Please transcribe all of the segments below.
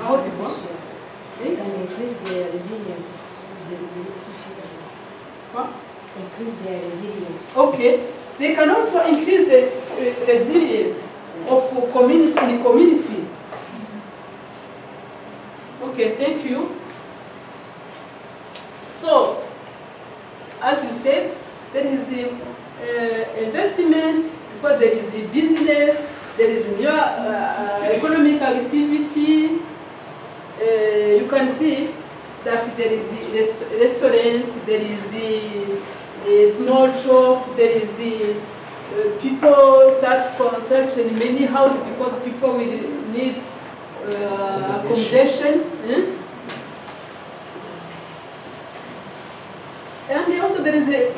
How to work? It can increase their resilience. What? Increase their resilience. Okay. They can also increase the resilience of community in the community. Okay, thank you. So, as you said, there is the investment, because there is the business, there is new economic activity. You can see that there is the restaurant, there is the small shop, there is the people start construction many houses because people will need accommodation. And also there is a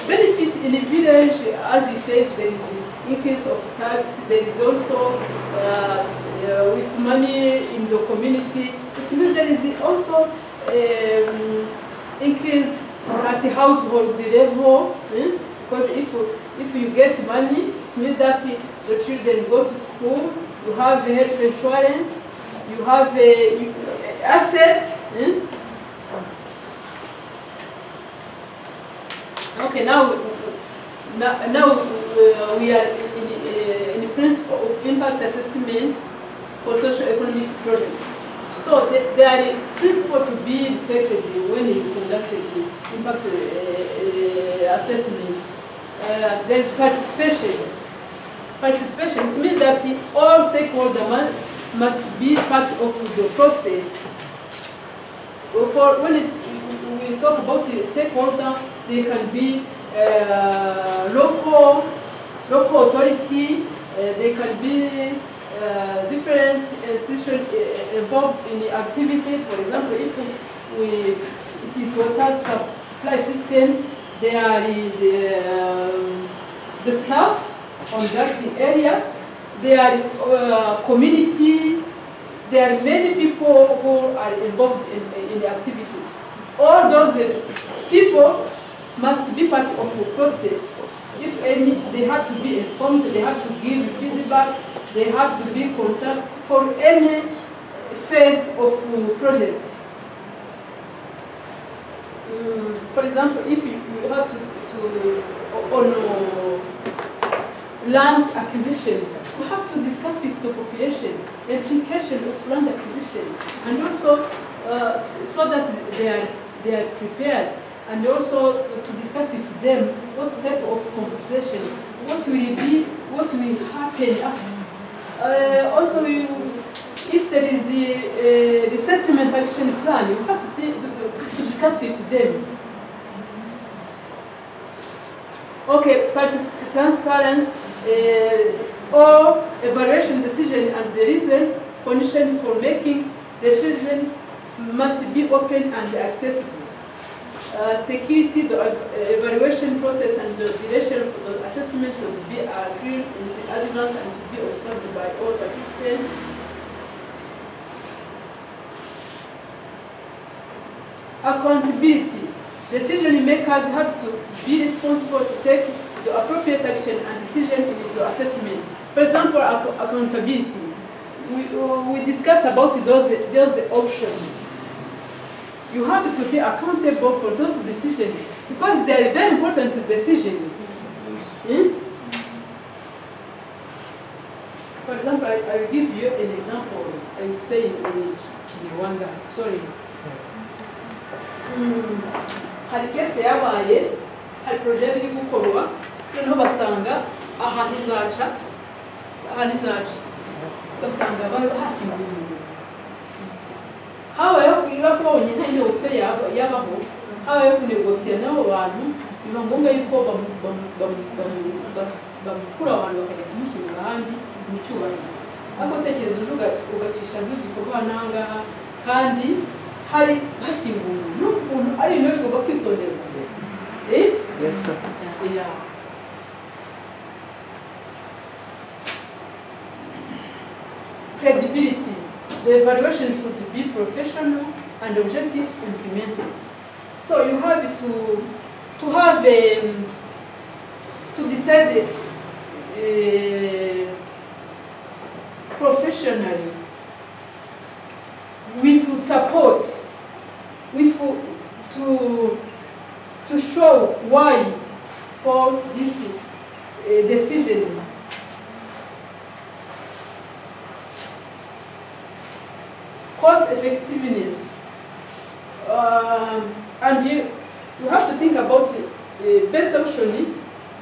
benefit in the village, as you said, there is an increase of tax, there is also with money in the community, it means there is also increase at the household level, because if you get money, it means that the children go to school, you have health insurance, you have asset. Okay, now we are in the principle of impact assessment for socio-economic projects. So there are the principle to be respected when you conduct the impact assessment. There is participation. Participation, it means that all stakeholders must be part of the process. When we talk about the stakeholder, they can be local authority, they can be different institutions involved in the activity. For example, if it is water supply system, they are the staff on that area, they are community, there are many people who are involved in the activity. All those people must be part of the process. If any, they have to be informed, they have to give feedback, they have to be concerned for any phase of project. For example, if you have to on land acquisition, you have to discuss with the population the implication of land acquisition, and also so that they are prepared, and also to discuss with them what type of compensation, what will happen after. Also, if there is the settlement action plan, you have to discuss with them. Okay, transparency or evaluation decision and the reason condition for making decision must be open and accessible. Security, the evaluation process and the duration for the assessment should be agreed in advance and to be observed by all participants. Accountability. Decision makers have to be responsible to take the appropriate action and decision in the assessment. For example, accountability. We discuss about those options. You have to be accountable for those decisions because they are very important decisions. For example, I will give you an example. I will say in Kinyarwanda. Sorry. Hari kese yabaye, hari project iri gukorwa, noneho basanga ahantu izaca, basanga bari hakinguye. Habayeho kugira ko bonyine yose yabaho, habayeho kunegosiya n'abo bantu, biba ngombwa yuko bamukura abantu bakajya kumushyira ahandi mu cyubahiro. Ariko tekereza ugacisha nk'igikorwa n'ahangaha kandi hari hashyinguye n'ukuntu ari ibintu bigomba kwitonderwa. Yes, sir. Yeah. Credibility. The evaluation should be professional and objective implemented. So you have to have to decide professionally. with support, with to show why for this decision. Cost effectiveness, and you have to think about best option,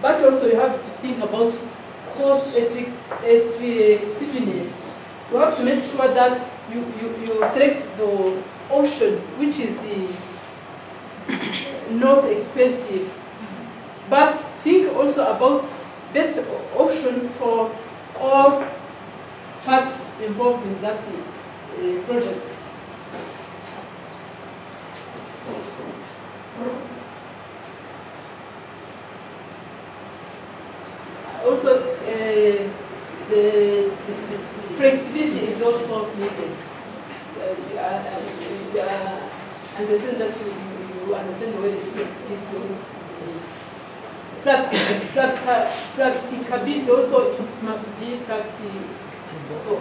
but also you have to think about cost effectiveness. You have to make sure that you select the option which is not expensive, but think also about best option for all parts involved in that project. Also, the flexibility is also needed. Understand that you understand the way the flexibility is practicability also it must be practical.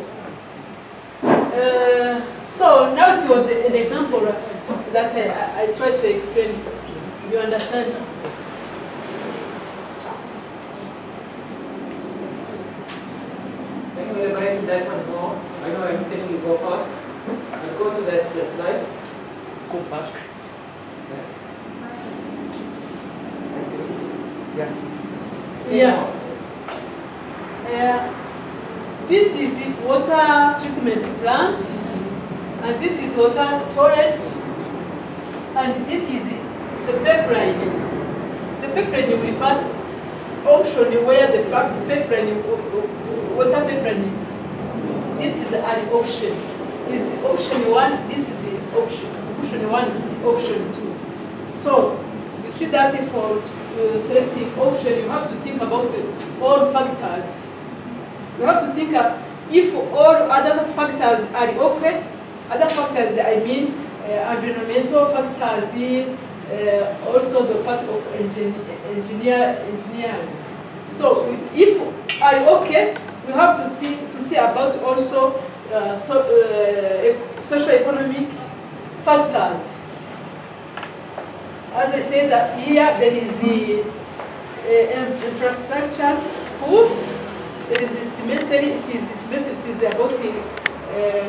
So now it was an example that I tried to explain. You understand? Can you elaborate that one more? I know I'm telling you go fast. But go to that slide. Go back. Yeah. This is the water treatment plant, and this is water storage, and this is the pipeline. The pipeline will pass option where the pipeline, water pipeline. This is an option. This is option 1. This is the option. Option 1 is option 2. So you see that for selecting option, you have to think about all factors. You have to think if all other factors are okay. Other factors, I mean, environmental factors, also the part of engineering. So if are okay, we have to think to see about also socioeconomic factors. As I said, that here there is the infrastructure, school. There is a cemetery. It is about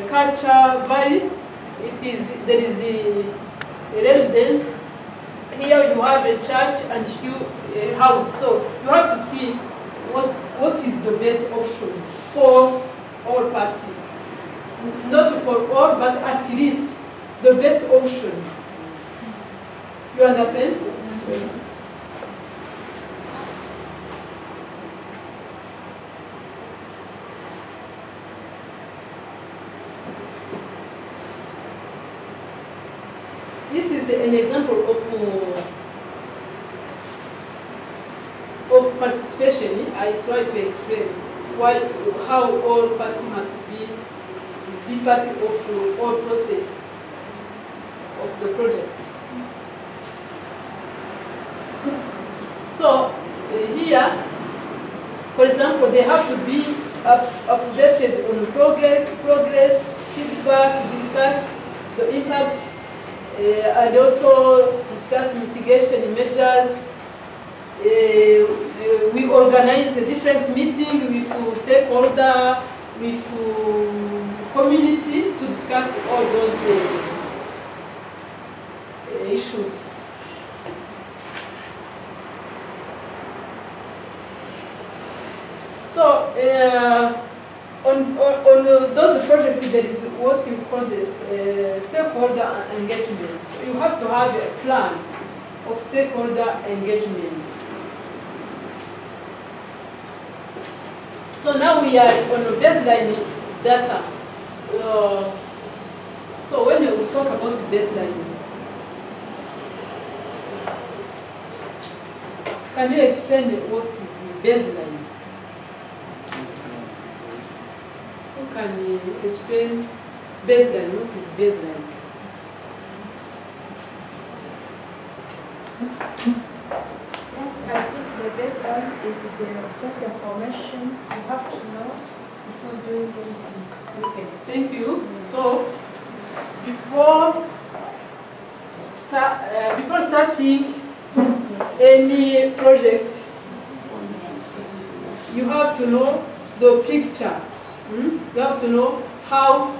culture valley. There is a residence. Here you have a church and a house. So you have to see what is the best option for all parties. Not for all, but at least the best option. You understand? Yes. This is an example of participation. I try to explain how all parties must be part of all process of the project. So here, for example, they have to be updated on progress, feedback, discuss the impact, and also discuss mitigation measures. We organize the different meetings with stakeholders, with community to discuss all those issues. So on those projects, there is what you call the stakeholder engagement. So you have to have a plan of stakeholder engagement. So now we are on the baseline data. So when we talk about the baseline, can you explain what is the baseline? Who can explain baseline? What is baseline? Yes, I think the baseline is the first information you have to know before doing anything. Okay, thank you. So before starting any project, you have to know the picture. You have to know how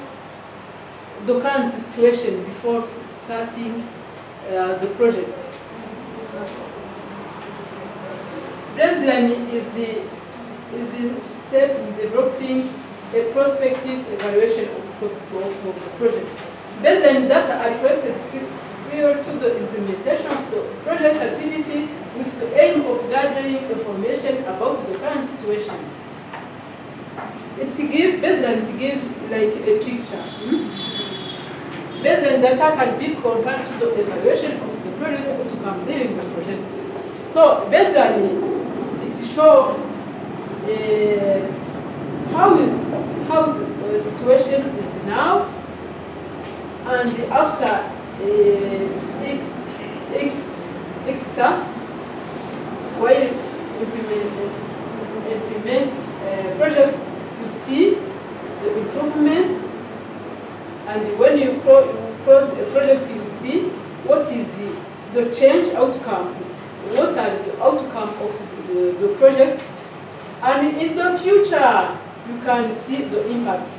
the current situation before starting the project. Baseline is the step in developing a prospective evaluation of the project. Baseline data are collected prior to the implementation of the project activity with the aim of gathering information about the current situation. It's baseline to give like a picture. Baseline data can be compared to the evaluation of the project outcome during the project. So baseline, it shows how the situation is now and after while implement project, you see the improvement, and when you cross a project, you see what is the change outcome, what are the outcome of the project, and in the future you can see the impact.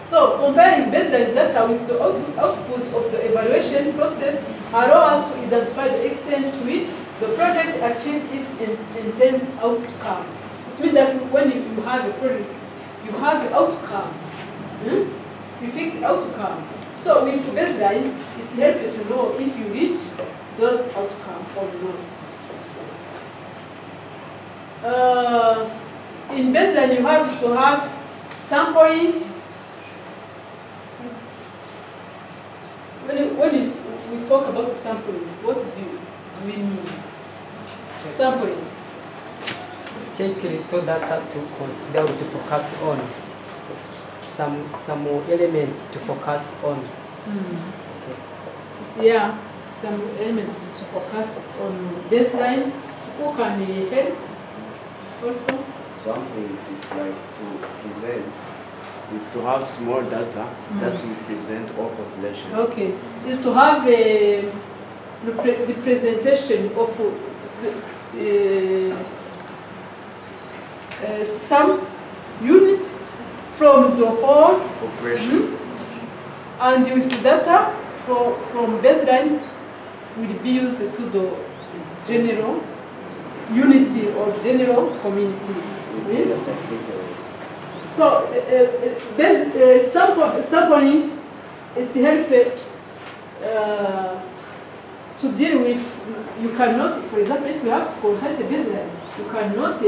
So comparing baseline data with the output of the evaluation process allows us to identify the extent to which the project achieved its intended outcome. It means that when you have a project, you have the outcome. You fix the outcome. So with baseline, it's helpful to know if you reach those outcomes or not. In baseline, you have to have sampling. When we talk about sampling, what do we mean? Sampling. Take little data to consider, to focus on some element to focus on. Okay. Yeah, some elements to focus on baseline. Who can help also? Something is like to present, is to have small data that will present all population. Okay, is to have a representation of some unit from the whole Population. And with data from baseline will be used to the general unity or general community. So sampling, it helps to deal with, you cannot, for example, if you have to conduct the baseline, you cannot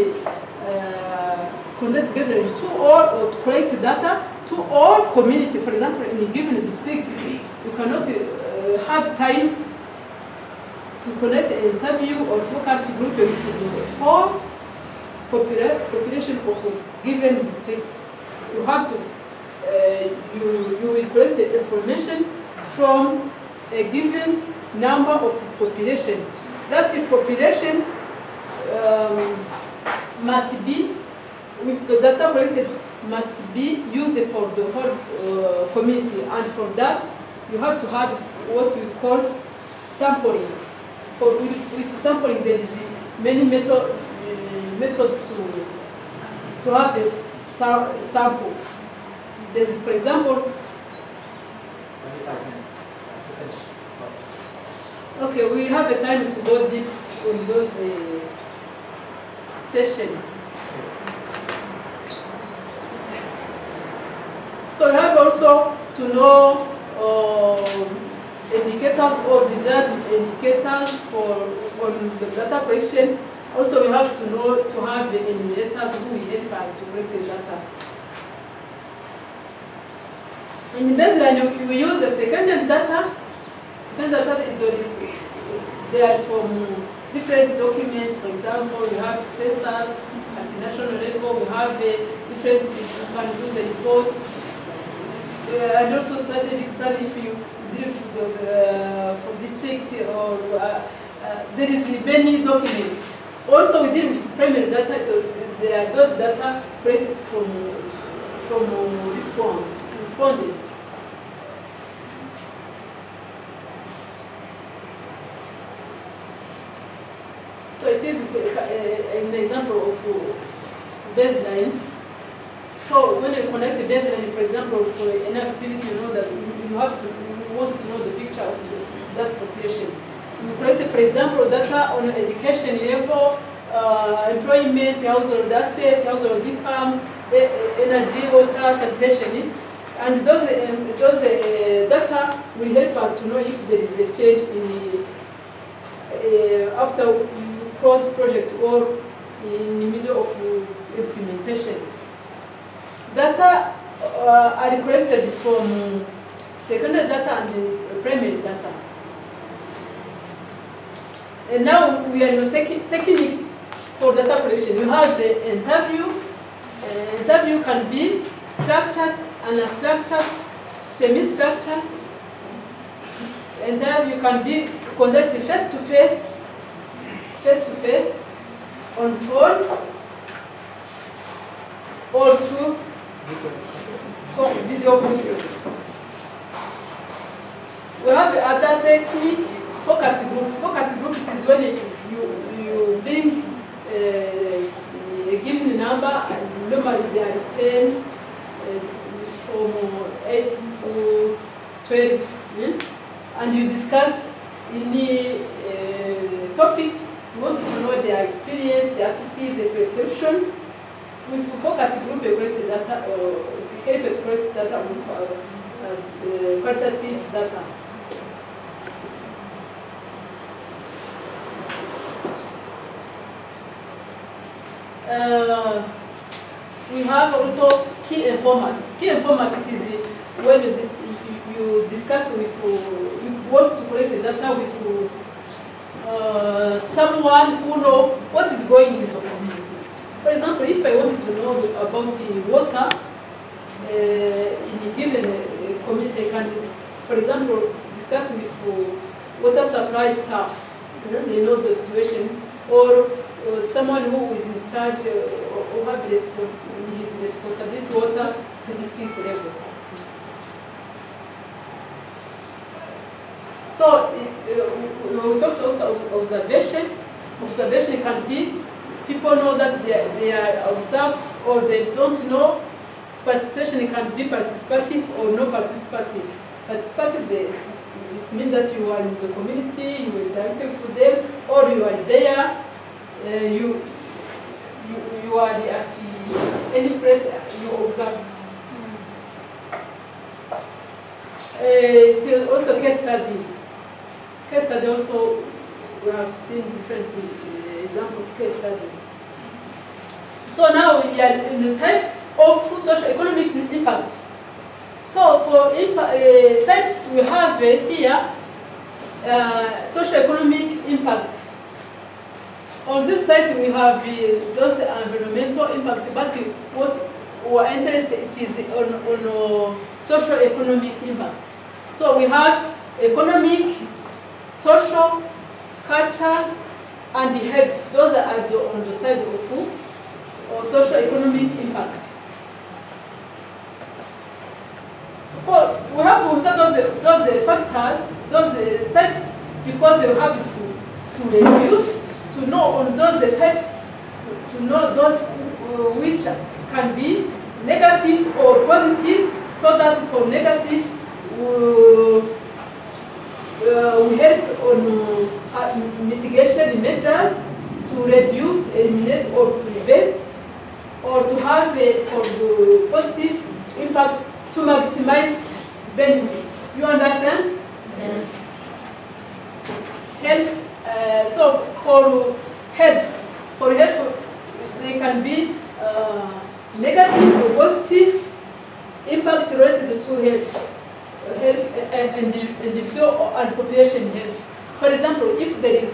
conduct baseline to all or to collect data to all community. For example, in a given district, you cannot have time to conduct an interview or focus group with the whole population of a given district. You have to, you will collect the information from a given number of population. That population must be, with the data collected, must be used for the whole community. And for that, you have to have what we call sampling. With sampling, there is many methods to have this sample. There's, for example, 25 minutes to finish. okay, we have a time to go deep on those sessions. So you have also to know indicators or desired indicators on the data collection. Also, we have to know to have the enumerators who will help us to collect the data. In the baseline, we use the secondary data. Secondary data, they are from different documents. For example, we have census at the national level. We have different, you can use a report. And also strategic plan if you deal for district or there is many documents. Also, we deal with primary data. they are those data created from respondent. So it is an example of baseline. So when you connect the baseline, for example, for an activity, you know that you want to know the picture of that population. You collect, for example, data on education level, employment, household asset, household income, energy, water, sanitation, and those data will help us to know if there is a change in after you cross project or in the middle of implementation. Data are collected from secondary data and primary data. And now we are techniques for data collection. You have the interview. Interview can be structured, unstructured, semi-structured. Interview can be conducted face-to-face, on phone, or through video conference. We have other technique, focus group. Focus group is when you bring a given number, and normally they are 10, from 8 to 12, and you discuss any topics. You want to know their experience, their attitude, their perception. With focus group, you collect data, or collect data on qualitative data. We have also key informant. Key informant is when you discuss with, you want to collect the data with someone who knows what is going in the community. For example, if I wanted to know about the water in a given community, I can, for example, discuss with water supply staff. They know the situation, or someone who is in charge or have his responsibility water to the district level. So we talk also of observation. Observation can be people know that they are observed or they don't know. Participation can be participative or no participative. Participative, it means that you are in the community, you are interacting with them, or you are there. You are at any place you observed. It's also case study. Case study also, we have seen different examples of case study. So now we are in the types of socio-economic impact. So for types we have here socio-economic impact. On this side we have those environmental impact, but what we're interested is on socio-economic impact. So we have economic, social, culture, and health. Those are on the side of socio-economic impact. We have to consider those factors, those types, because we have to reduce, to know on those types, to know those which can be negative or positive, so that for negative we help on mitigation measures to reduce, eliminate, or prevent, or to have for the positive impact to maximize benefit. You understand? Yes. Health. So for health, they can be negative or positive impact related to health and individual and population health. For example, if there is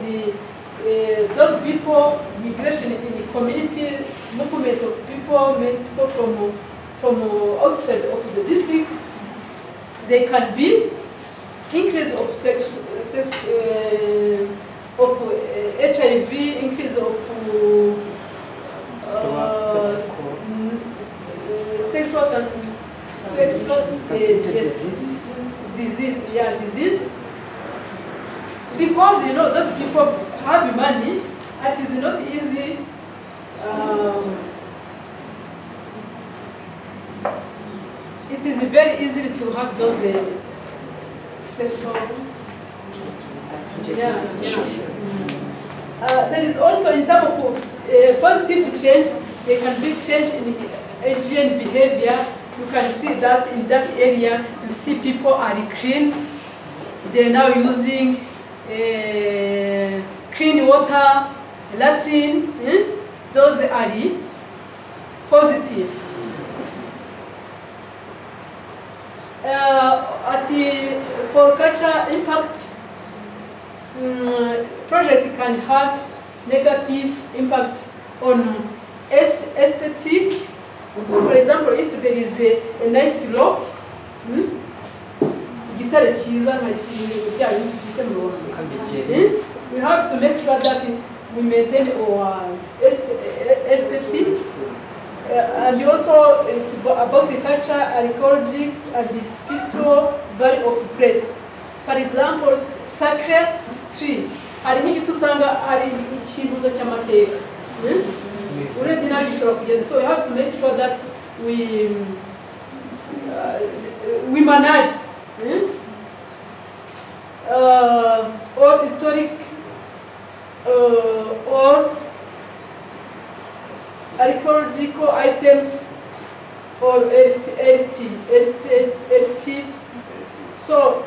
those people, migration in the community, movement of people from outside of the district, they can be increase of HIV, increase of disease. Because those people have money, it is not easy. It is very easy to have those sexual. There is also, in terms of positive change, there can be change in Asian behavior. You can see that in that area, you see people are cleaned. They're now using clean water, latrine. Those are positive. For cultural impact, project can have negative impact on aesthetic. For example, if there is a nice rock, we have to make sure that we maintain our aesthetic. And also, it's about the culture, archaeology, and the spiritual value of place. For example, sacred tree. So we have to make sure that we managed all historic or archaeological items or heritage. So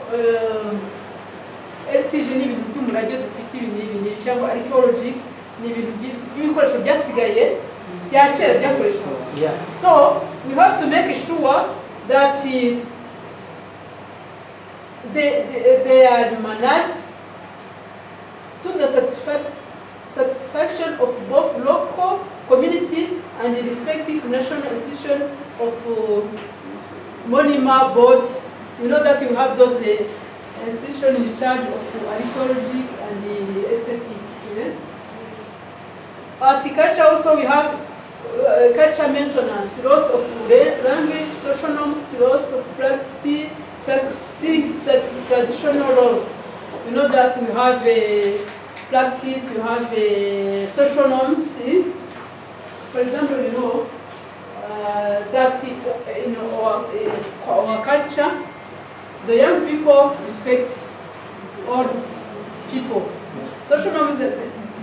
heritage ni ibintu by'umurage dufite ibi cyangwa archaeologic ni ibintu by'ibikoresho byasigaye bya kera byakoreshwa. So we have to make sure that they are managed to the satisfaction of both local community and the respective national institution of Monima board. You know that you have those institutions in charge of archaeology and the aesthetic. Horticulture also, we have culture maintenance, loss of language, social norms, loss of practicing the traditional laws. You know that we have a practice, you have a social norms. For example, that in our culture, the young people respect all people. Social norms,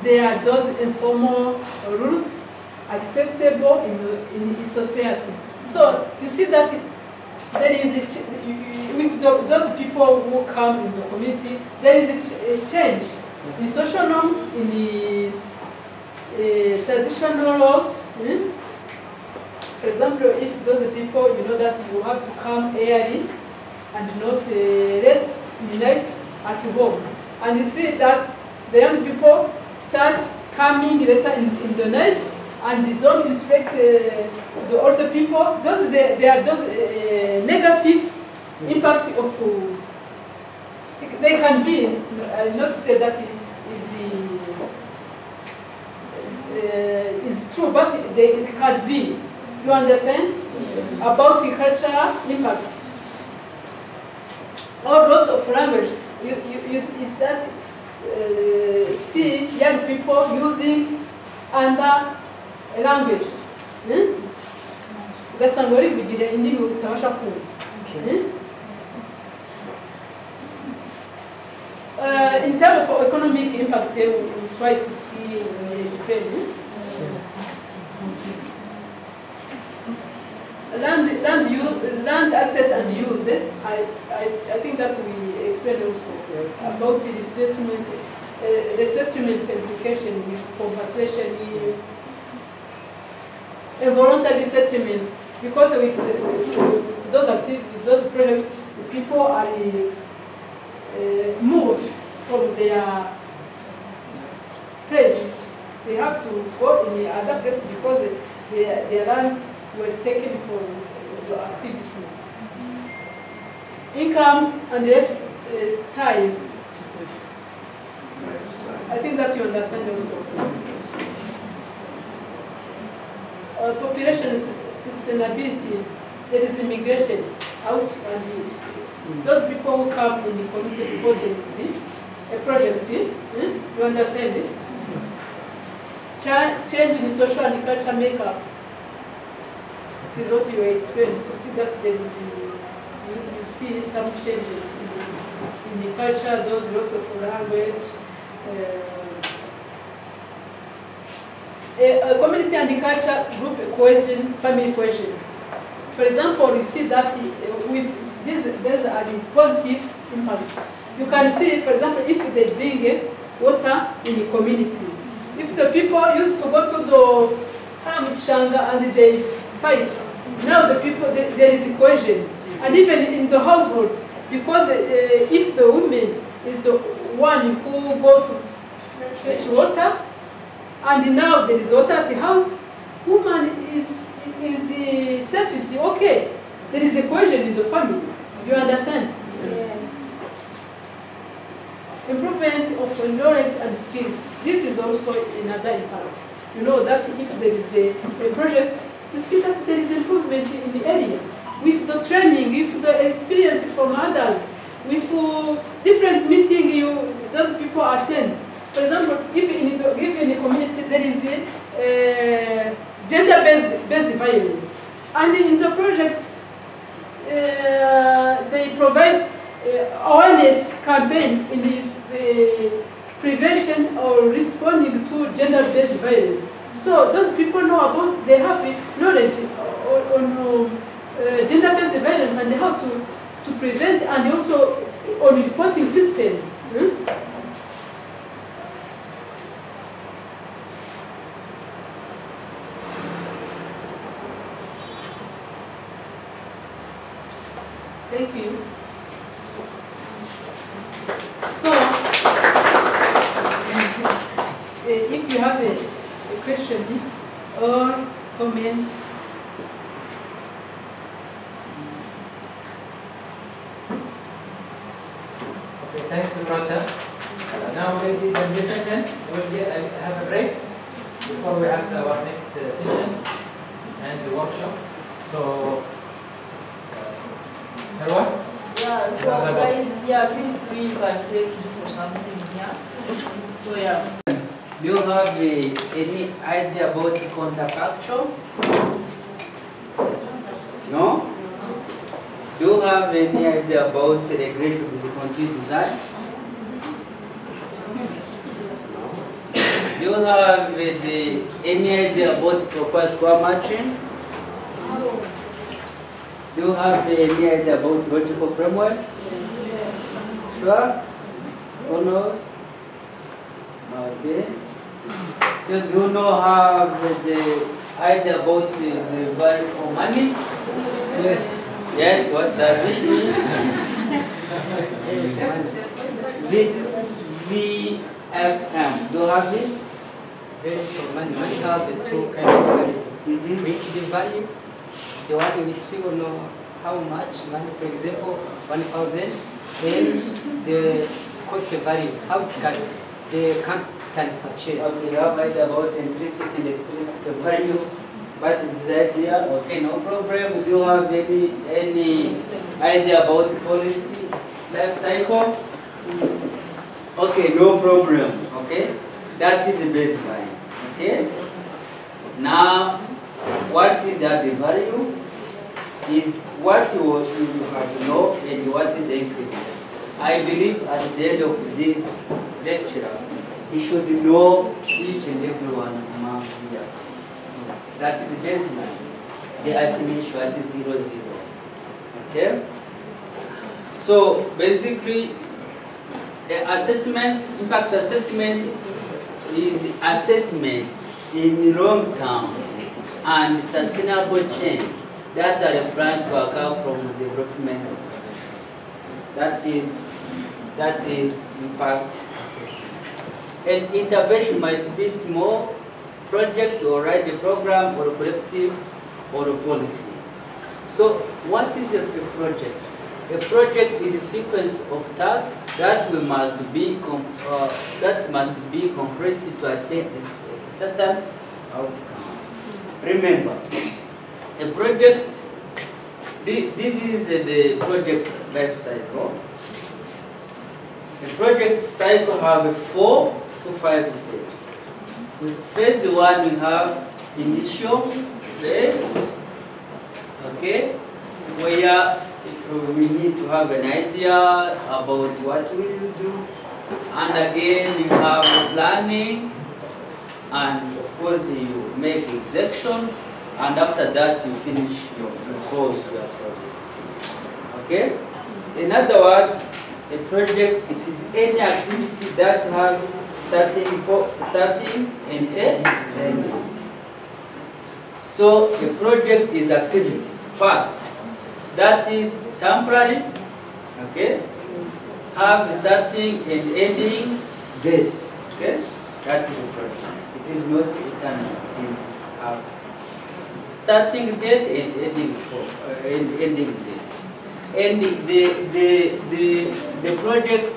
they are those informal rules acceptable in society. So you see that there is with those people who come in the community, there is a change in social norms, in the traditional laws. For example, if those people, that you have to come early and not late in the night at home. And you see that the young people start coming later in the night and they don't respect the older people. They are those negative impact of. They can be, not to say that is true, but it can be. You understand? Yes. About the cultural impact. Or loss of language. You start see young people using other language. Ugasanga barivugira indimi utabasha kumva. In terms of economic impact, we try to see land access and use. I think that we explained also about the resettlement implication with compensation, involuntary settlement, because with those projects, people are moved from their place. They have to go in the other place because their land were taken for the activities. Income and lifestyle. I think that you understand also. Population sustainability. there is immigration out, and those people who come in the community because there is a project. You understand it? Yes. Change in social and cultural makeup. It is what you explained, to see that there is you see some changes in the culture, those loss of language, a community and the culture group cohesion, family cohesion. For example, you see that with this, there's a positive impact. You can see, for example, if they bring water in the community. If the people used to go to the Shanga and they fight, now the people, there is cohesion. And even in the household, because if the woman is the one who go to fetch water, and now there is water at the house, woman is safe, it's okay. There is a cohesion in the family. You understand? Yes. Improvement of knowledge and skills. This is also another impact. You know that if there is a project, you see that there is improvement in the area. With the training, with the experience from others, with different meetings those people attend. For example, if in the community there is gender-based violence, and in the project they provide awareness campaign in the prevention or responding to gender-based violence. So those people know about, they have knowledge on gender-based violence and how to prevent, and also on reporting system. Thank you. So, if you have a question or comment, Okay, thanks, Rwanda. Now, ladies and gentlemen, we'll have a break before we have our next session and the workshop. So, Marwa? Yeah, so guys, yeah, feel free you can take this or something here. So yeah. Do you have any idea about the counterfactual? No? Do you have any idea about the regulation of the continued design? Do you have any idea about the proper square matching? Do you have any idea about the vertical framework? Sure? Who knows? Okay. So do you know have the idea about the value for money? Yes. Yes, what does it mean? VFM. Do you have it? Money has two kinds of value. Which the value, the one we see or know how much money, for example, 1,000, and the cost value, how it can purchase. Okay, you have idea about intrinsic and extrinsic value. What is the idea? Okay, no problem. Do you have any idea about the policy life cycle? Okay, no problem. Okay, that is the baseline. Okay. Now, what is the value? Is what you have to know and what is equity. I believe at the end of this lecture, you should know each and every one among here. That is the baseline. The ultimate at 0, 0. Okay? So basically, the assessment, impact assessment is assessment in the long term and sustainable change that are planned to occur from development. That is impact assessment. And intervention might be small project or write a program or a collective or a policy. So what is a project? A project is a sequence of tasks that must be completed to attain a certain outcome. Remember, a project this is the project life cycle. The project cycle have 4 to 5 phases. With phase 1 we have initial phase, okay, where we need to have an idea about what will you do, and again you have planning, and of course you make execution, and after that you finish your close your project. Okay? In other words, a project, it is any activity that have starting and ending. So a project is activity first. That is temporary, okay? Have starting and ending date, okay? That is a project. It is not eternal. It is starting date and ending date. And the project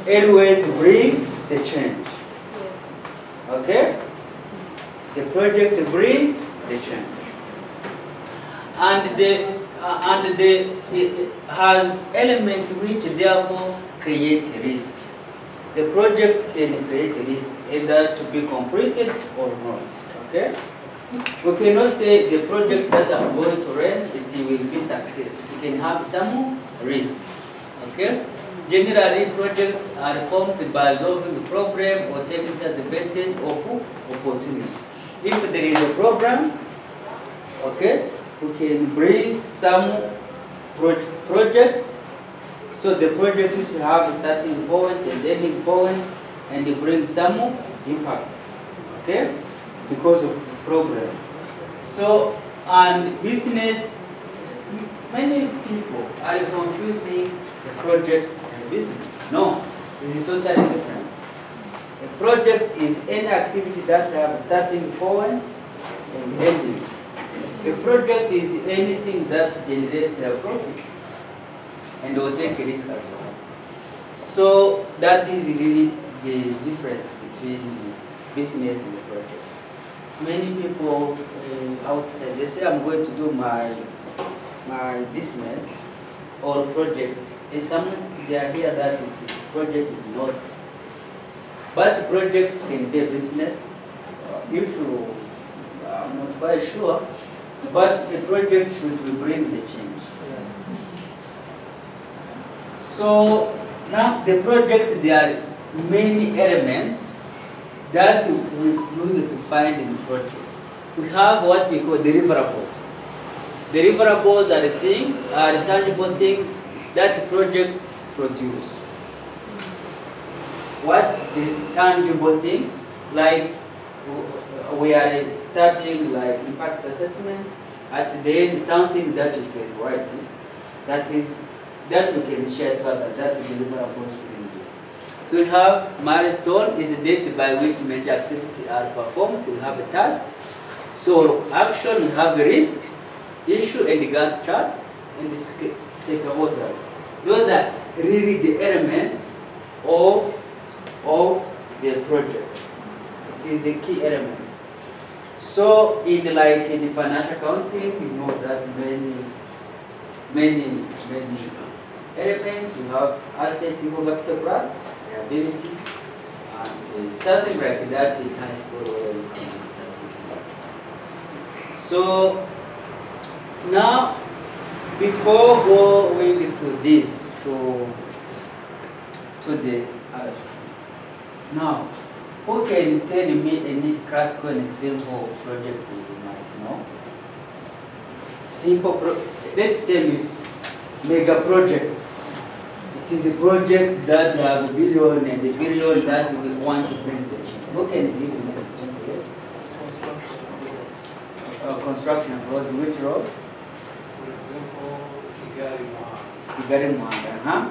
always bring the change. Okay? The project bring the change. And it has element which therefore create risk. The project can create risk either to be completed or not. Okay? We cannot say the project that I'm going to run, it will be success. It can have some risk. Okay? Generally, projects are formed by solving a problem or taking advantage of opportunity. If there is a problem, okay, we can bring some projects. So the project will have a starting point and ending point, and they bring some impact. Okay? Because of problem. So, and business, many people are confusing the project and business. No, this is totally different. A project is any activity that have a starting point and ending. A project is anything that generates a profit and will take a risk as well. So that is really the difference between business and the project. Many people outside, they say I'm going to do my business or project. And some they are here that project is not. But project can be a business. If you are not quite sure, but a project should bring the change. Yes. So now the project, there are many elements that we use to find in the project. We have what we call deliverables. Deliverables are the tangible things that project produce. What the tangible things, like we are starting like impact assessment, at the end something that we can write, that we can share further, that is deliverables. So we have milestone is the date by which major activities are performed. We have a task. So action, we have a risk, issue, and the Gantt charts, and the stakeholders. Those are really the elements of the project. It is a key element. So in the financial accounting, you know that many elements. You have asset, equal capital plus, liability, and something like that in high school or in So now, before going to this, to the RSC, now, who can tell me any classical example of project you might know? Simple, let's say mega project. It is a project that have a billion and a billion that we want to bring the change. Who can give me an example? Construction of road, which road? For example, Kigari Mohanda.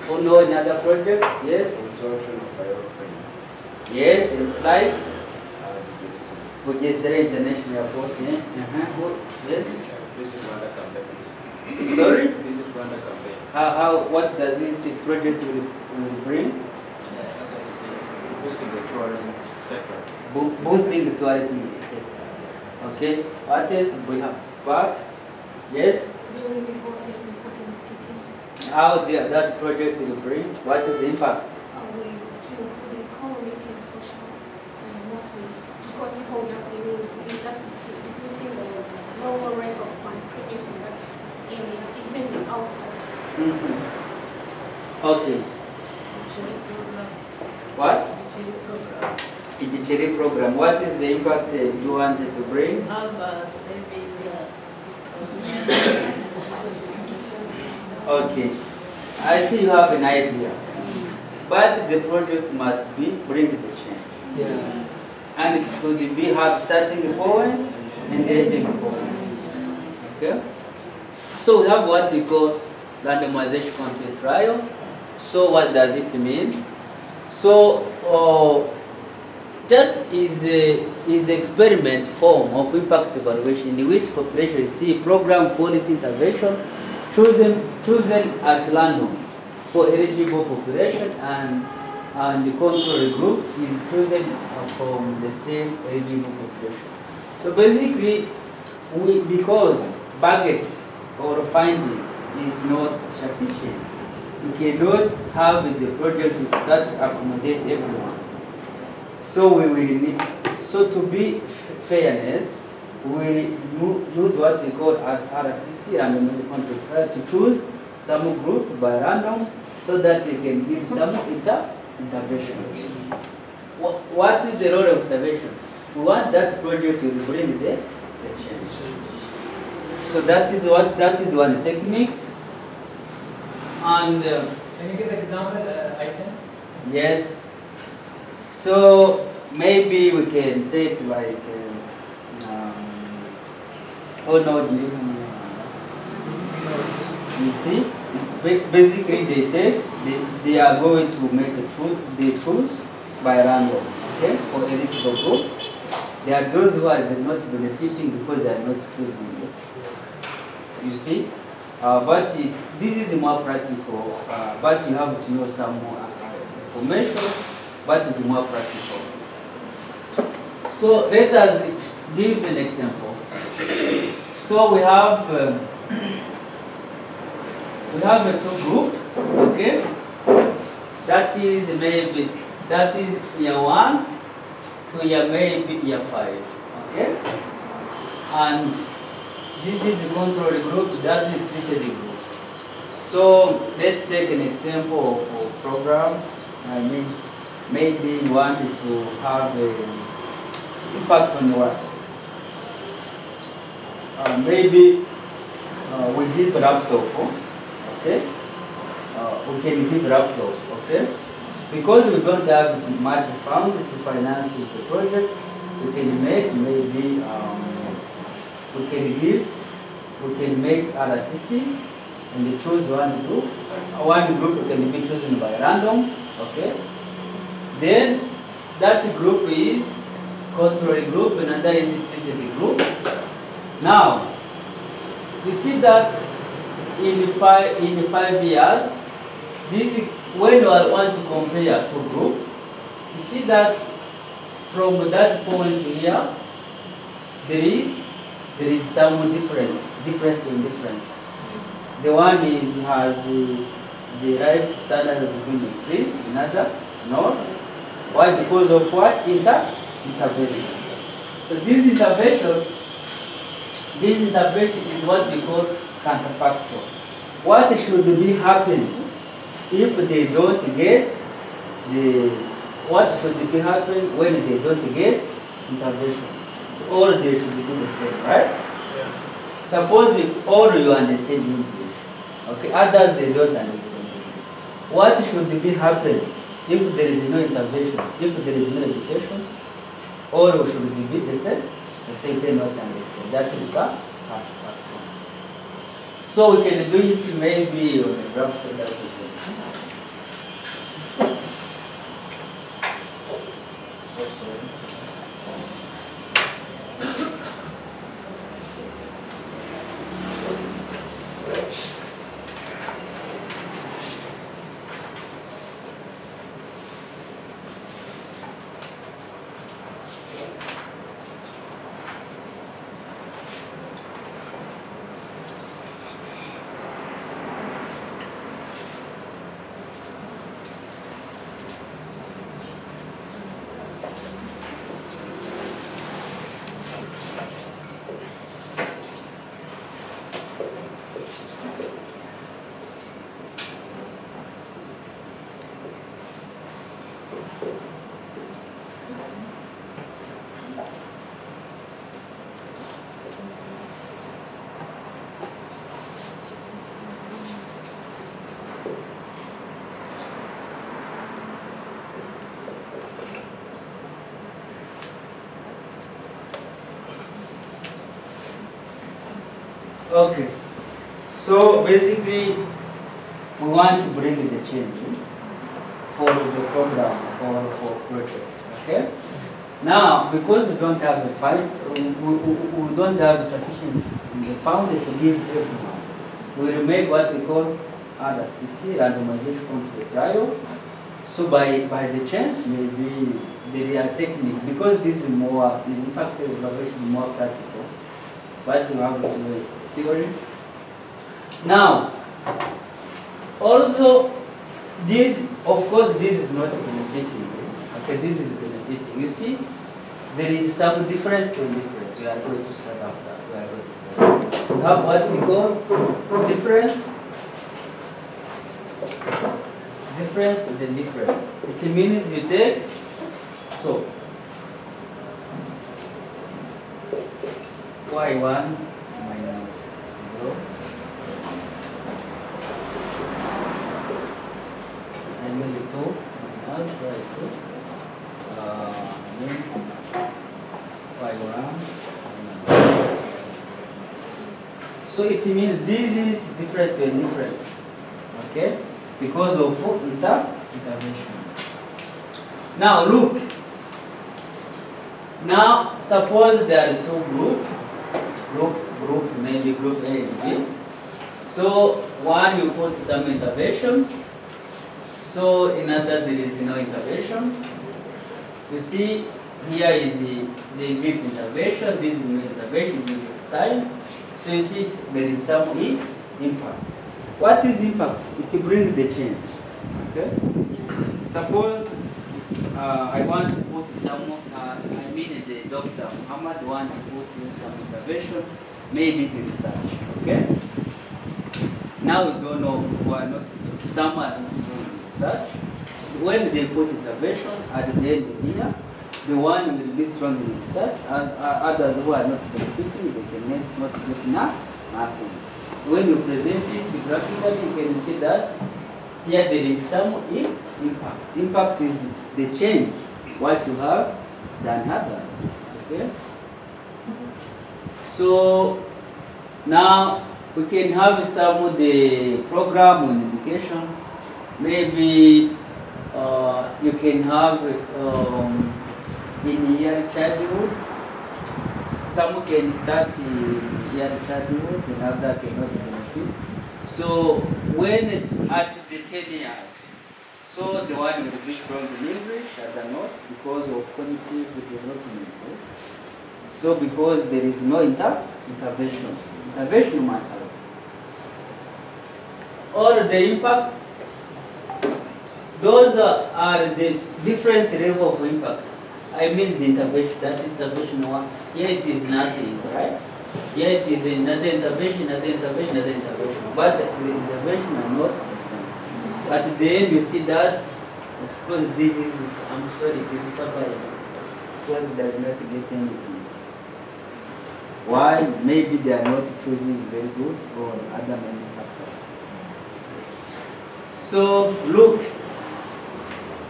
Who know another project? Yes? construction of aeroplane. Yes, like This Bugesera International Airport. Yes? Visit Rwanda campaign. Sorry? Visit Rwanda campaign. What does it project will bring? Boosting the tourism sector. Boosting the tourism sector. Okay. What else we have? Park. Yes? During the hotel in a certain city, How that project will bring? What is the impact? we include the economic and social, mostly because people just reducing the lower rate of products in that area, even the outside. Okay. What? The cherry program. What is the impact you wanted to bring? Have a saving. Okay. I see you have an idea. But the project must bring the change. Yeah. And it should have starting point and ending point. Okay? So we have what we call randomization control trial. So what does it mean? So just is experiment form of impact evaluation in which population see program policy intervention chosen at random for eligible population, and the control group is chosen from the same eligible population. So basically, because budget or funding is not sufficient, we cannot have the project that accommodate everyone. So we will need, so to be fairness, we will use what we call RCT, random control trial, to choose some group by random so that we can give some intervention. What is the role of intervention? We want that project to bring the change. So that is one techniques. And Can you give an example item? yes. So maybe we can take like you see, basically they are going to make they choose by random, okay, for eligible group. There are those who are not benefiting because they are not choosing it. You see, but this is more practical. But you have to know some more information. But it's more practical. So let us give an example. So we have a two group, okay? That is year 1 to year 5, okay? And this is a control group, that is treated group. So let's take an example of a program. Maybe you wanted to have an impact on what? Maybe we give laptop, okay? We can give laptop, okay? Because we don't have much fund to finance the project, we can make maybe we can make RCT and choose one group. One group can be chosen by random, okay? Then that group is control group, another is treated group. Now, you see that in 5 years, when I want to compare two groups, you see that from that point here, there is some difference in difference. The one has the life standard has been increased, another not. Why? Because of what? Intervention. So this intervention is what we call counterfactual. What should be happening if they don't get what should be happening when they don't get intervention? So all they should do the same, right? Yeah. Suppose all you understand English, okay, others they don't understand English. What should be happening if there is no intervention, if there is no education? All should be the same, they not understand. That is the factor. So we can do it maybe on a graph so that we can see. Okay. So basically, we want to bring the change for the program or for project. Okay. Now, because we don't have the we don't have sufficient fund to give everyone, we will make what we call RCT, randomization control trial. So by the chance, maybe there are technique, because this is more, this impact evaluation is more practical, but you have to do theory. Now, although this, of course, this is not benefiting, okay, this is benefiting. You see, there is some difference to difference. We are going to start after. We are going to start. We have what we call difference. Difference and the difference. It means you take, so y1 minus 0 and then 2 minus y2 then y1 minus. So it means this is difference to difference, okay, because of intervention. Now look. Now suppose there are two group, maybe group A and B. So one you put some intervention. So in other there is no intervention. You see here is the give intervention. This is no intervention due to time. So you see there is some impact. What is impact? It brings the change. Okay. Suppose I want to put some, I mean the doctor Muhammad want to put in some intervention, maybe the research. Okay. Now we don't know who are not strong. Some are not strong in research. So when they put intervention at the end of the year, the one will be strong in research, and others who are not benefiting, they can not get nothing. So when you present it graphically, you can see that here there is some impact. Impact is the change, what you have than others. Okay? So now we can have some of the program on education. Maybe you can have in year childhood. Some can start in year childhood, and other cannot benefit. So when at the 10 years, so the one will be strong in English, other not, because of cognitive development. So because there is no intervention. Intervention matters. All the impacts, those are the different level of impact. I mean the intervention, that is intervention one. Here it is nothing, right? Here it is another intervention, another intervention, another intervention. But the intervention are not the same. So at the end you see that, of course this is, I'm sorry, this is suffering. Because it does not get anything. Why? Maybe they are not choosing very good or other many factors. So look,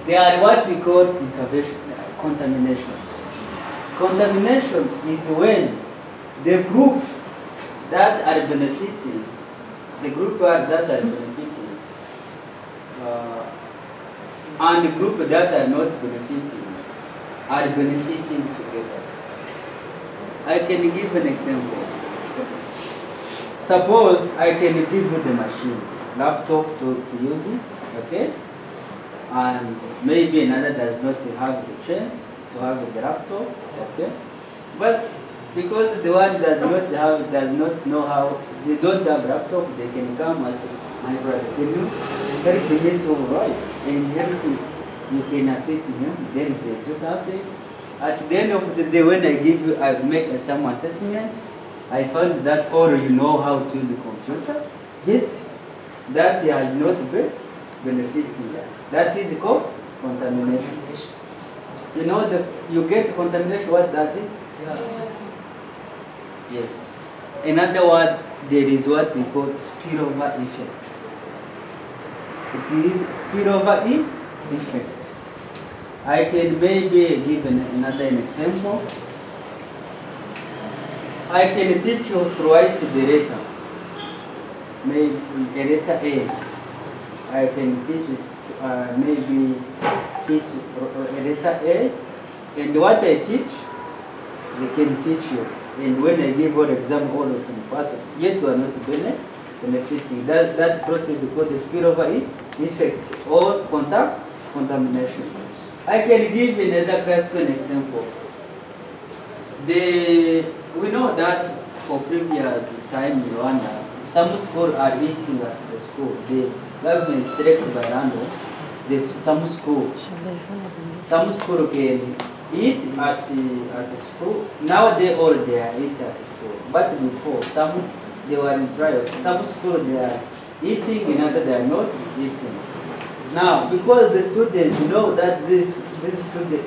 they are what we call intervention, contamination. Contamination is when the group that are benefiting, that are benefiting, and the group that are not benefiting are benefiting together. I can give an example. Suppose I can give you the machine, laptop to use it, okay? And maybe another does not have the chance to have the laptop, okay? But because the one does not know how, they don't have laptop, they can come and say, my brother, can you help me to write and help me? You can assist him, then they do something. At the end of the day, when I make some assessment, I found that or you know how to use a computer, yet that has not been benefiting. That is called contamination. You know, you get contamination, what does it? Yes. In other words, there is what we call spillover effect. It is spillover effect. I can maybe give another example. I can teach you to write the letter. Maybe a letter A. I can teach it, maybe teach a letter A. And what I teach, they can teach you. And when I give all exam, all of them pass it. Yet you are not benefiting. That process is called the spillover effect or contamination. I can give another classical example. We know that for previous time in Rwanda, some schools are eating at the school. The government selected by random. Some school can eat at the school. Now they all they are eating at the school. But before, some they were in trial. Some school they are eating, another they are not eating. Now, because the students know that this student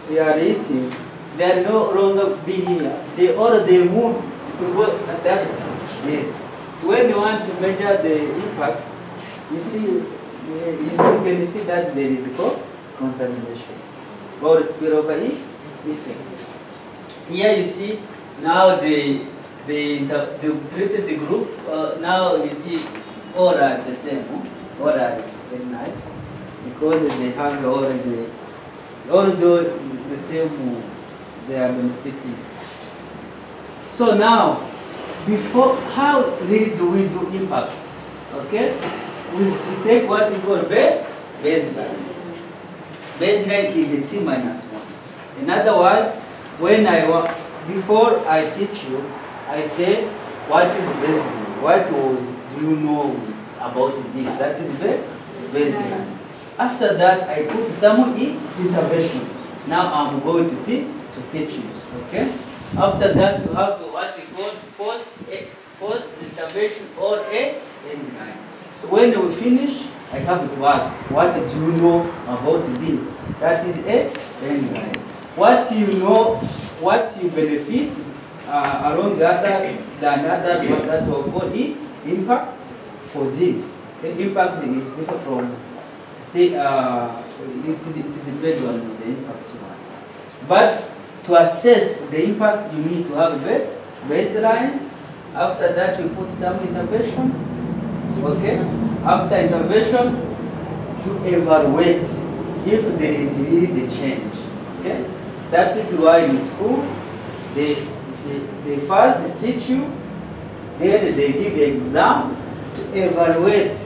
they are eating, they are no longer be here. They move to go at that. Yes. When you want to measure the impact, you can see that there is contamination or spillover effect. Here you see now they treated the group. Now you see all are the same. All are very nice because they have already the same. They are benefiting. So now, before, how really do we do impact? Okay, we take what we call baseline. Baseline is the T-1. In other words, before I teach you, I say what is baseline? What do you know about this? That is baseline. After that, I put some intervention. Now I'm going to teach you. Okay. After that, you have what we call post intervention or a end line. So when we finish, I have to ask, what do you know about this? That is a end line. What you know, what you benefit along the other than others, what that will call impact for this. Okay? Impact is different from it depends on the impact one. But to assess the impact, you need to have a baseline. After that, you put some intervention. Okay. After intervention, you evaluate if there is really the change. Okay. That is why in school they first teach you, then they give an exam to evaluate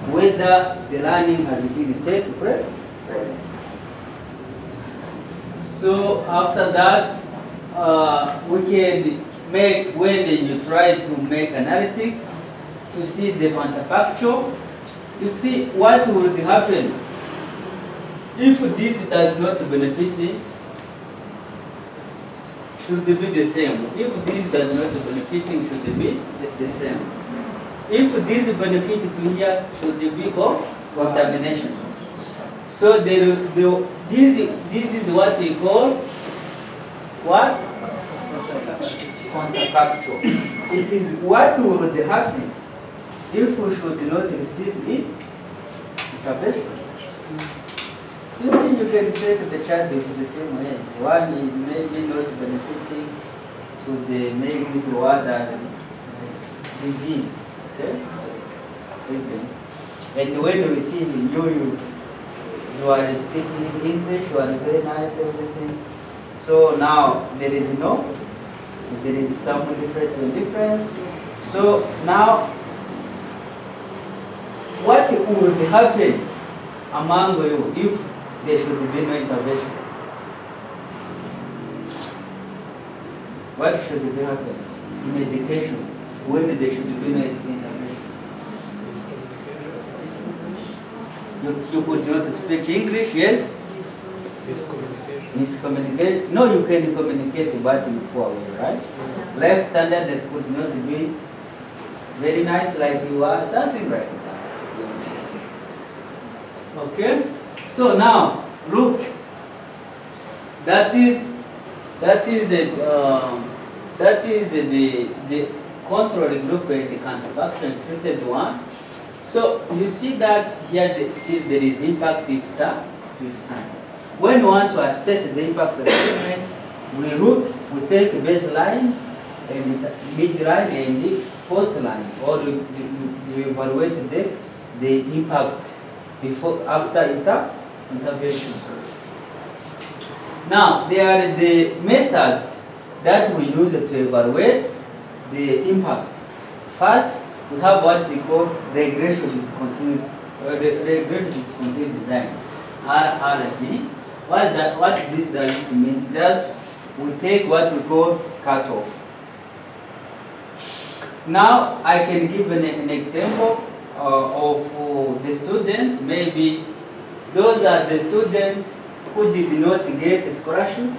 whether the learning has been taken place. So after that, we can make, when you try to make analytics to see the counterfactual, you see what would happen if this does not benefit it, should it be the same? If this does not benefit it, should it be the same? If this benefit to here, should it be contamination? So this is what we call what? Counterfactual. It is what would happen if we should not receive it. You see, you can take the child in the same way. One is maybe not benefiting to the maybe the others DV. Okay? And when we see you are speaking English, you are very nice, everything. So now there is some difference. So now, what would happen among you if there should be no intervention? What should be happen in education when there should be no intervention? You could not speak English, yes? Miscommunicate. No, you can communicate, but in a poor way, right? Life standard that could not be very nice like you are, something like that. Okay? So now, look. That is the control group and the counterfactual treated one. So you see that here still there is impact with time. When you want to assess the impact of the treatment, we take baseline and midline and the coastline, or we evaluate the impact before, after intervention. Now, there are the methods that we use to evaluate the impact. First, we have what we call regression discontinued design, RRD. What this does mean? We take what we call cutoff. Now, I can give an example of the student. Maybe those are the students who did not get a scholarship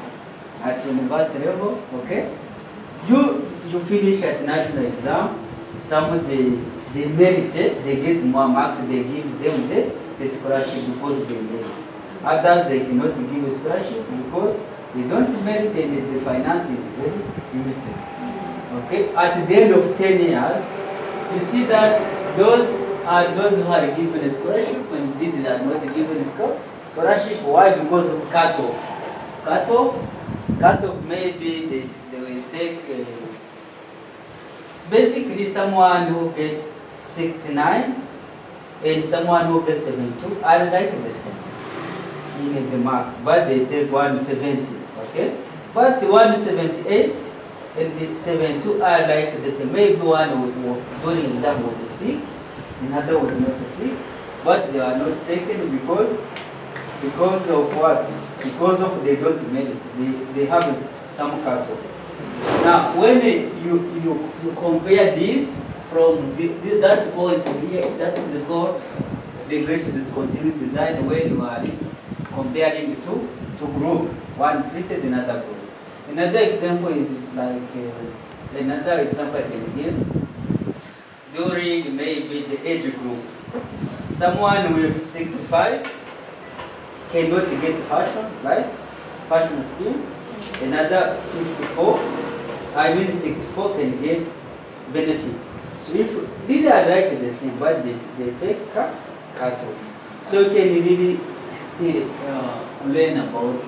at university level. Okay, you finish at national exam. Some they merited, they get more marks. They give them the scholarship because they merit. Others they cannot give a scholarship because they don't merit and the finance is very limited. Okay, at the end of 10 years, you see that those are those who are given a scholarship and these are not given a scholarship. Why? Because of cutoff. Cutoff maybe they will take basically someone who get 69 and someone who gets 72 are like the same in the marks, but they take 170. Okay, but 178 and the 72 are like the same. Maybe one during exam was sick, another was not sick, but they are not taken because of what? Because of they don't merit. They have some cutoff. Now, when you compare this from that point here, that is called regression discontinued design, when you are comparing two group, one treated, another group. Another example is like another example I can give during maybe the age group. Someone with 65 cannot get passion, right? Passion scheme. Another 64 can get benefit. So if really are like the same, but they take cut off. So you can really still learn about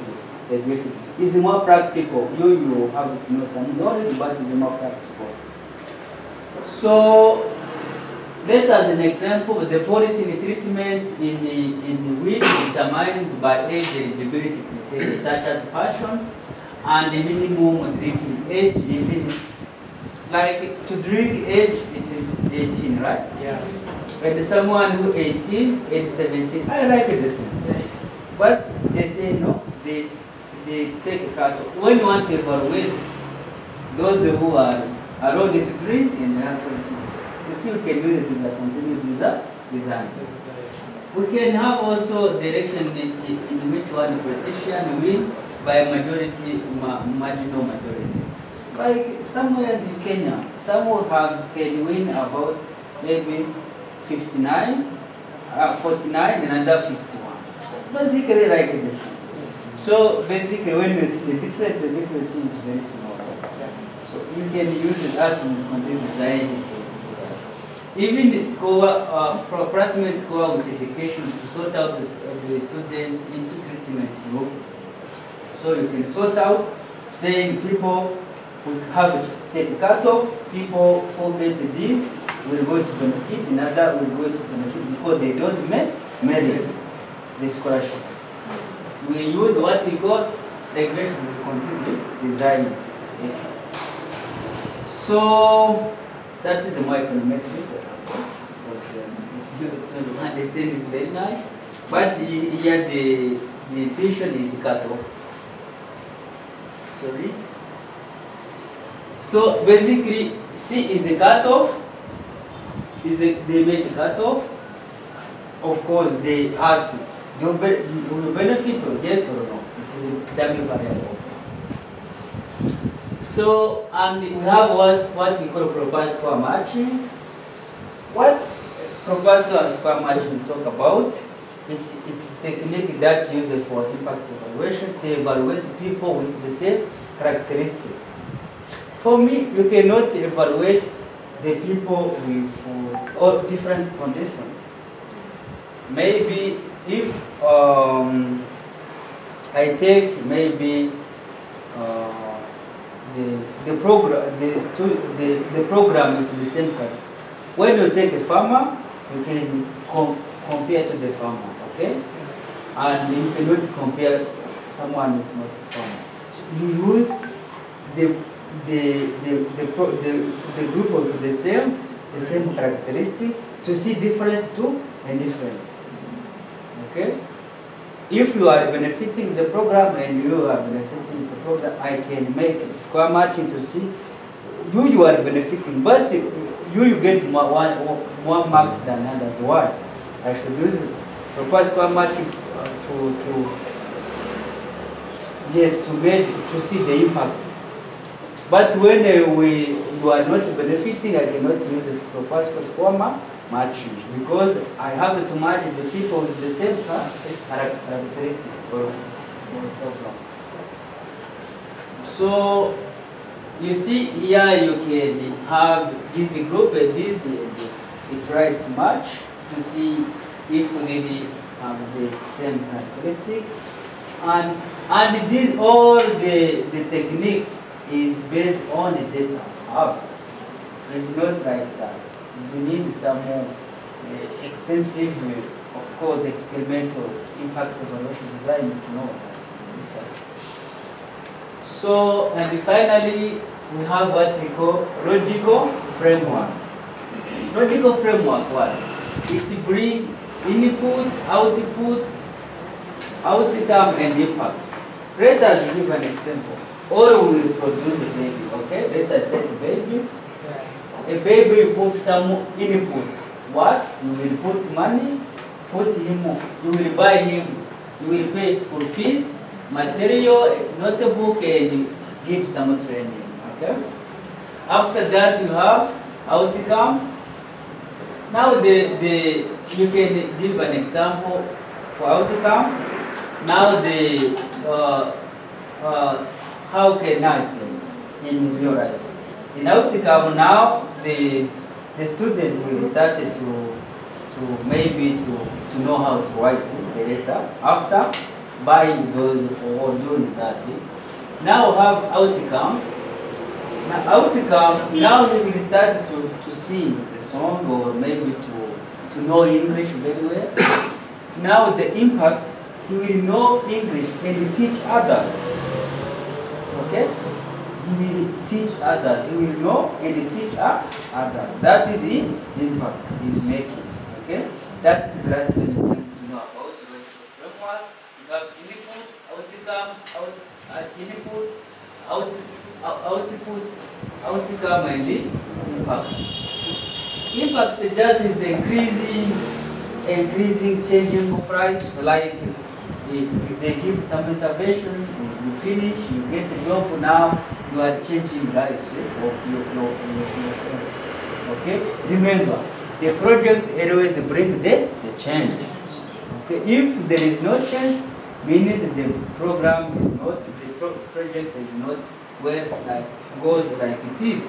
the difference. It's more practical. You have to know some knowledge, but it's more practical. So let us an example, the policy in treatment in which is determined by age eligibility criteria, such as passion and the minimum drinking age. Even like to drink age, it is 18, right? Yes. But someone who 18 and 17, I like the same. But they say no, they take a cut. When you want to evaluate those who are allowed to drink and you see, we can do the continuous design. We can have also direction in which one politician win by majority, marginal majority. Like somewhere in Kenya, some will can win about maybe 59, 49, another 51. So basically like this. So basically when you see the difference is very small. So you can use that in content design. Even the score, proximate score with education to sort out the student into treatment group. So you can sort out saying people who have to take a cutoff, people who get this will go to benefit, another will go to benefit because they don't merit the scholarship. We use what we call regression discontinued design. So that is a more econometric, but understand is very nice. But here the intuition is cut off. Sorry. So basically, C is a cutoff. They make a cutoff. Of course, they ask, do you benefit or yes or no? It is a dummy variable. So, and we have what we call proposed score matching. What proposed score matching we talk about? It is a technique that used for impact evaluation to evaluate people with the same characteristics. For me, you cannot evaluate the people with all different conditions. Maybe if I take maybe the program the program is the same kind. When you take a farmer, you can compare to the farmer, okay? And you cannot compare someone who's not a farmer. You use the group of the same characteristic to see difference to a difference. Okay? If you are benefiting the program and you are benefiting the program, I can make square matching to see you are benefiting, but you get more marks than others. Why? I should use it. Require square matching to see the impact. But when you are not benefiting, I cannot use a proposed square matching because I have to match the people with the same characteristics for program. So you see here you can have this group and this you try to match to see if we really have the same characteristic. And these all the techniques is based on the data. It's not like that. You need some more extensive, of course, experimental impact evaluation design to know that. So, and finally, we have what we call logical framework. Logical framework, what? It brings input, output, outcome, and impact. Let us give an example. Or we will produce a baby, okay? Let us take a baby. A baby put some input. What? You will put money, put him, you will buy him, you will pay school fees, material, notebook, and give some training, okay? After that you have outcome. Now you can give an example for outcome. Now how can I say in your life? In outcome now the student will start to maybe to know how to write the letter after buying those or doing that. Now have outcome. Now he will start to sing the song or maybe to know English very well. Now the impact, he will know English and teach others. Okay? He will teach others. He will know and teach others. That is the impact he is making. Okay? That is gradually something to know about the logical framework. You have input, outcome, and the impact. Impact just is increasing, changing of lives. Like if they give some intervention, you finish, you get a job now, you are changing lives of your okay? Remember, the project always brings the change. Okay? If there is no change, means the program is not, the project is not where goes like it is.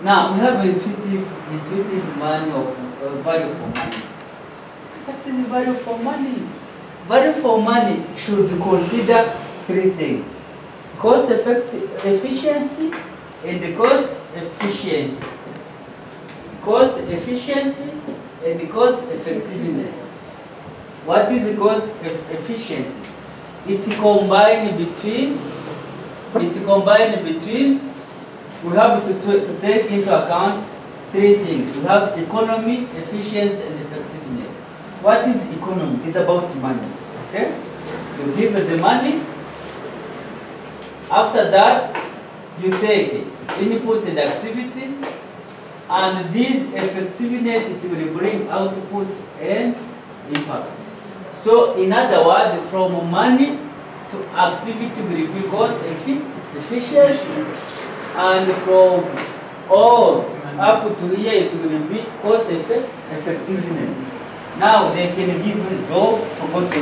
Now, we have intuitive money of value for money. What is value for money? Value for money should consider three things: cost efficiency and cost efficiency. Cost efficiency and cost effectiveness. What is cost efficiency? It combines between. We have to take into account three things. We have economy, efficiency, and effectiveness. What is economy? It's about money. Okay? You give the money. After that, you take input and activity, and this effectiveness it will bring output and impact. So, in other words, from money to activity will be cost efficiency, and from all up to here it will be cost effectiveness. Now they can give you a job to go to